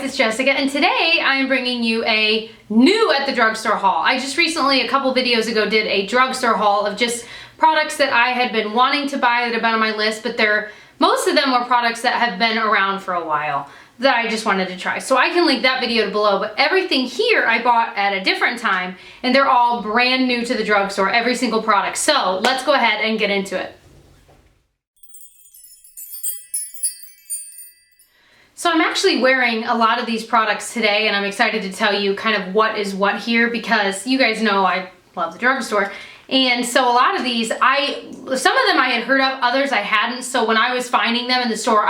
it's Jessica, and today I'm bringing you a new at the drugstore haul. I just recently, a couple videos ago, did a drugstore haul of just products that I had been wanting to buy that have been on my list, but most of them were products that have been around for a while that I just wanted to try. So I can link that video below, but everything here I bought at a different time, and they're all brand new to the drugstore, every single product. So let's go ahead and get into it. So I'm actually wearing a lot of these products today, and I'm excited to tell you kind of what is what here, because you guys know I love the drugstore. And so a lot of these, some of them I had heard of, others I hadn't. So when I was finding them in the store,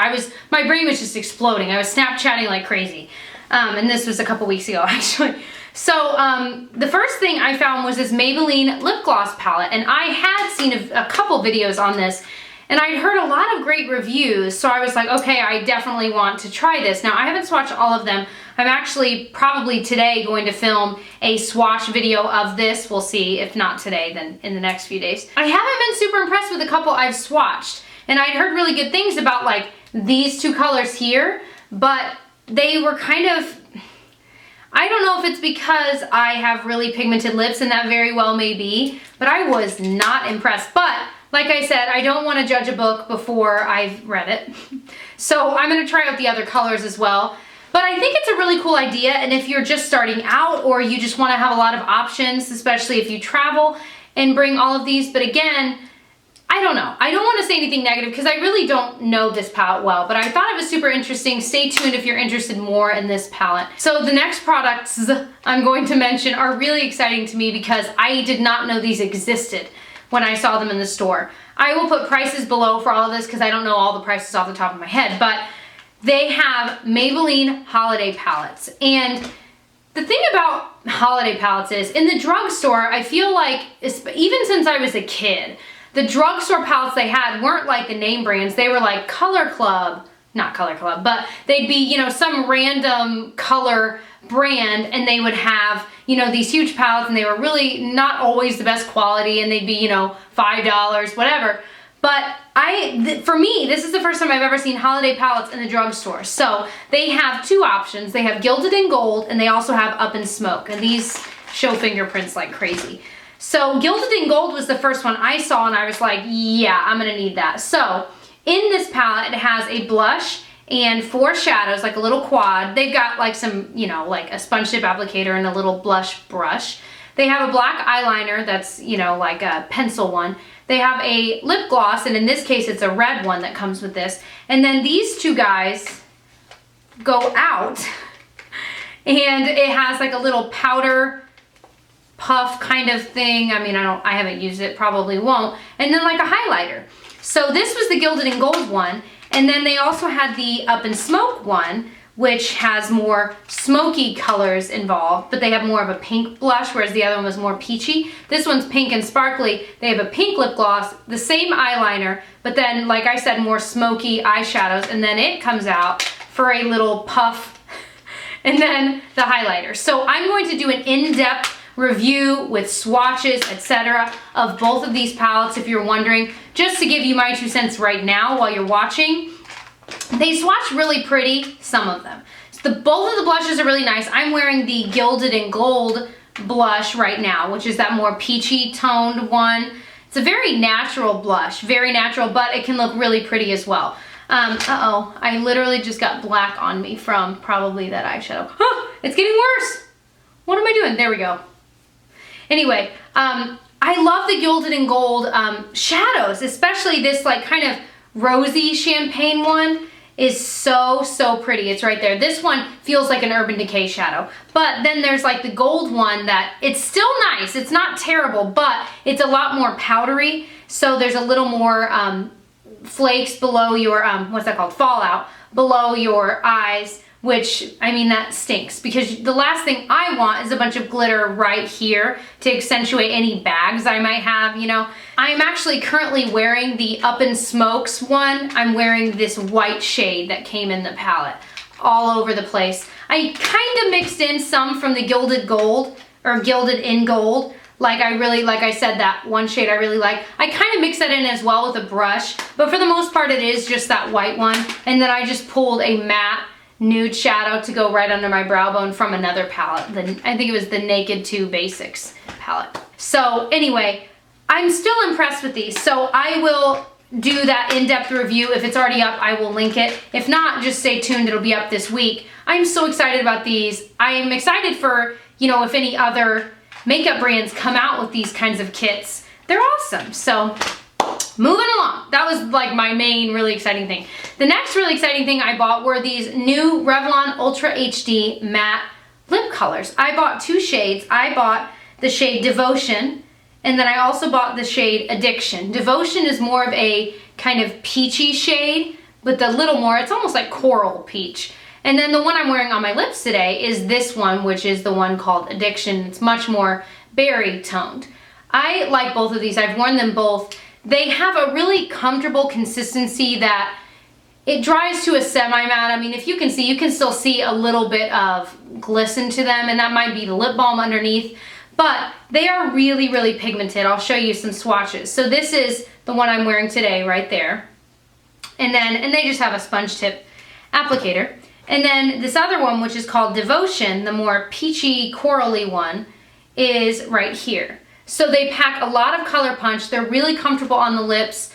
my brain was just exploding. I was Snapchatting like crazy. And this was a couple weeks ago, actually. So the first thing I found was this Maybelline lip gloss palette, and I had seen a couple videos on this, and I'd heard a lot of great reviews, so I was like, okay, I definitely want to try this. Now, I haven't swatched all of them. I'm actually probably today going to film a swatch video of this. We'll see, if not today, then in the next few days. I haven't been super impressed with a couple I've swatched, and I'd heard really good things about like these two colors here, but they were kind of, I don't know if it's because I have really pigmented lips, and that very well may be, but I was not impressed. But like I said, I don't want to judge a book before I've read it. So I'm going to try out the other colors as well. But I think it's a really cool idea, and if you're just starting out or you just want to have a lot of options, especially if you travel and bring all of these. But again, I don't know. I don't want to say anything negative because I really don't know this palette well, but I thought it was super interesting. Stay tuned if you're interested more in this palette. So the next products I'm going to mention are really exciting to me because I did not know these existed when I saw them in the store. I will put prices below for all of this because I don't know all the prices off the top of my head, but they have Maybelline holiday palettes. And the thing about holiday palettes is, in the drugstore, I feel like, even since I was a kid, the drugstore palettes they had weren't like the name brands. They were like Color Club, not Color Club, but they'd be, you know, some random color brand, and they would have, you know, these huge palettes, and they were really not always the best quality, and they'd be, you know, $5, whatever. But for me, this is the first time I've ever seen holiday palettes in the drugstore. So they have two options. They have Gilded in Gold, and they also have Up in Smoke, and these show fingerprints like crazy. So Gilded in Gold was the first one I saw, and I was like, yeah, I'm gonna need that. So in this palette, it has a blush and 4 shadows, like a little quad. They've got like some, you know, like a sponge tip applicator and a little blush brush. They have a black eyeliner that's, you know, like a pencil one. They have a lip gloss, and in this case, it's a red one that comes with this. And then these two guys go out, and it has like a little powder puff kind of thing. I mean, I haven't used it, probably won't. And then like a highlighter. So this was the Gilded in Gold one. And then they also had the Up in Smoke one, which has more smoky colors involved, but they have more of a pink blush, whereas the other one was more peachy. This one's pink and sparkly. They have a pink lip gloss, the same eyeliner, but then, like I said, more smoky eyeshadows, and then it comes out for a little puff, and then the highlighter. So I'm going to do an in-depth review with swatches, etc. of both of these palettes, if you're wondering, just to give you my 2 cents right now while you're watching. They swatch really pretty, some of them. Both of the blushes are really nice. I'm wearing the Gilded in Gold blush right now, which is that more peachy toned one. It's a very natural blush, very natural, but it can look really pretty as well. Uh-oh, I literally just got black on me from probably that eyeshadow. It's getting worse. What am I doing? There we go. Anyway, I love the Gilded in Gold shadows, especially this like kind of rosy champagne one is so pretty. It's right there. This one feels like an Urban Decay shadow, but then there's like the gold one that it's still nice. It's not terrible, but it's a lot more powdery. So there's a little more flakes below your, what's that called? Fallout below your eyes, which, I mean, that stinks, because the last thing I want is a bunch of glitter right here to accentuate any bags I might have, you know. I'm actually currently wearing the Up in Smokes one. I'm wearing this white shade that came in the palette all over the place. I kind of mixed in some from the Gilded Gold, or Gilded in Gold. Like I said, that one shade I really like. I kind of mix that in as well with a brush, but for the most part it is just that white one. And then I just pulled a matte nude shadow to go right under my brow bone from another palette. I think it was the Naked 2 Basics palette. So anyway, I'm still impressed with these. So I will do that in-depth review. If it's already up, I will link it. If not, just stay tuned. It'll be up this week. I'm so excited about these. I'm excited for, you know, if any other makeup brands come out with these kinds of kits. They're awesome. So moving along, that was like my main really exciting thing. The next really exciting thing I bought were these new Revlon Ultra HD matte lip colors. I bought 2 shades. I bought the shade Devotion, and then I also bought the shade Addiction. Devotion is more of a kind of peachy shade, with a little more, it's almost like coral peach. And then the one I'm wearing on my lips today is this one, which is the one called Addiction. It's much more berry toned. I like both of these. I've worn them both. They have a really comfortable consistency that it dries to a semi-matte. I mean, if you can see, you can still see a little bit of glisten to them, and that might be the lip balm underneath, but they are really, really pigmented. I'll show you some swatches. So this is the one I'm wearing today right there. And they just have a sponge tip applicator. And then this other one, which is called Devotion, the more peachy, corally one, is right here. So they pack a lot of color punch. They're really comfortable on the lips.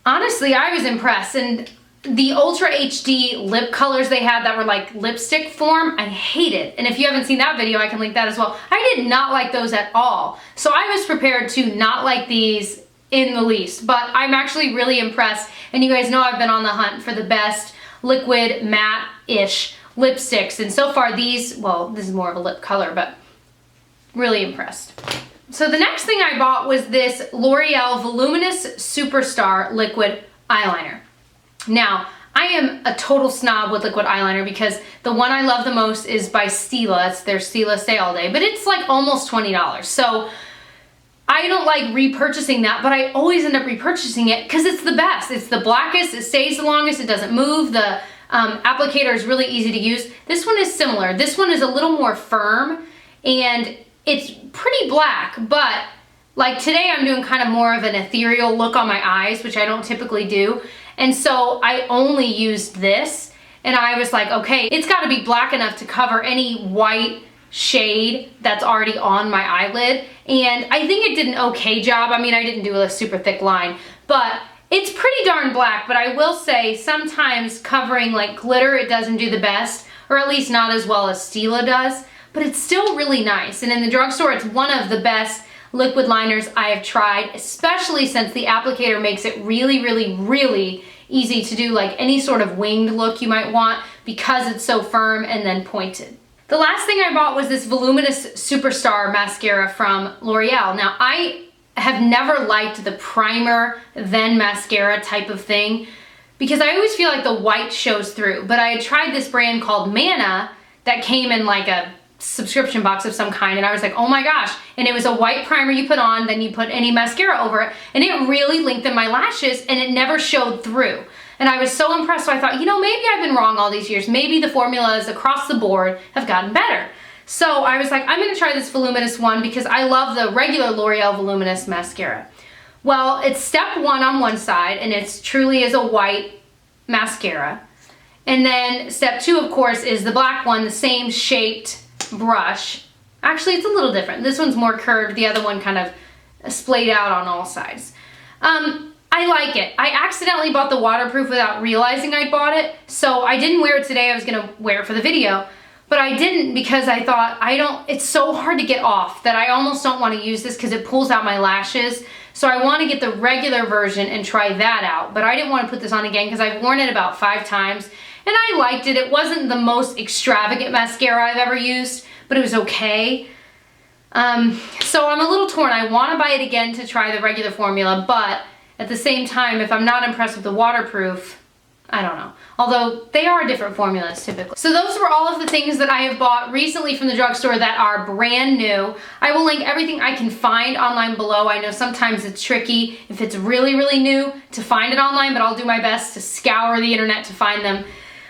Honestly, I was impressed. And the Ultra HD lip colors they had that were like lipstick form, I hated. And if you haven't seen that video, I can link that as well. I did not like those at all. So I was prepared to not like these in the least. But I'm actually really impressed. And you guys know I've been on the hunt for the best liquid matte-ish lipsticks. And so far these, well, this is more of a lip color, but really impressed. So the next thing I bought was this L'Oreal Voluminous Superstar Liquid Eyeliner. Now, I am a total snob with liquid eyeliner because the one I love the most is by Stila. It's their Stila Stay All Day, but it's like almost $20. So I don't like repurchasing that, but I always end up repurchasing it because it's the best. It's the blackest, it stays the longest, it doesn't move. The applicator is really easy to use. This one is similar. This one is a little more firm and it's pretty black, but like today I'm doing kind of more of an ethereal look on my eyes, which I don't typically do. And so I only used this and I was like, okay, it's gotta be black enough to cover any white shade that's already on my eyelid. And I think it did an okay job. I mean, I didn't do a super thick line, but it's pretty darn black. But I will say sometimes covering like glitter, it doesn't do the best, or at least not as well as Stila does. But it's still really nice. And in the drugstore, it's one of the best liquid liners I have tried, especially since the applicator makes it really, really, really easy to do like any sort of winged look you might want because it's so firm and then pointed. The last thing I bought was this Voluminous Superstar mascara from L'Oreal. Now, I have never liked the primer then mascara type of thing because I always feel like the white shows through. But I had tried this brand called Manna that came in like a subscription box of some kind, and I was like, oh my gosh. And it was a white primer you put on, then you put any mascara over it, and it really lengthened my lashes and it never showed through. And I was so impressed, so I thought, you know, maybe I've been wrong all these years. Maybe the formulas across the board have gotten better. So I was like, I'm gonna try this voluminous one because I love the regular L'Oreal Voluminous mascara. Well, it's step 1 on one side, and it's truly is a white mascara. And then step 2, of course, is the black one, the same shaped brush. Actually, it's a little different. This one's more curved, the other one kind of splayed out on all sides. I like it. I accidentally bought the waterproof without realizing I bought it, so I didn't wear it today. I was gonna wear it for the video, but I didn't because I thought it's so hard to get off that I almost don't want to use this because it pulls out my lashes. So I want to get the regular version and try that out, but I didn't want to put this on again because I've worn it about 5 times and I liked it. It wasn't the most extravagant mascara I've ever used, but it was okay. So I'm a little torn. I want to buy it again to try the regular formula, but at the same time, if I'm not impressed with the waterproof, I don't know. Although they are different formulas typically. So those were all of the things that I have bought recently from the drugstore that are brand new. I will link everything I can find online below. I know sometimes it's tricky if it's really, really new to find it online, but I'll do my best to scour the internet to find them.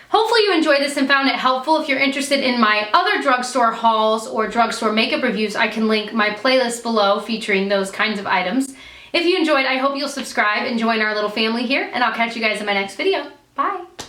Hopefully you enjoyed this and found it helpful. If you're interested in my other drugstore hauls or drugstore makeup reviews, I can link my playlist below featuring those kinds of items. If you enjoyed, I hope you'll subscribe and join our little family here, and I'll catch you guys in my next video. Bye!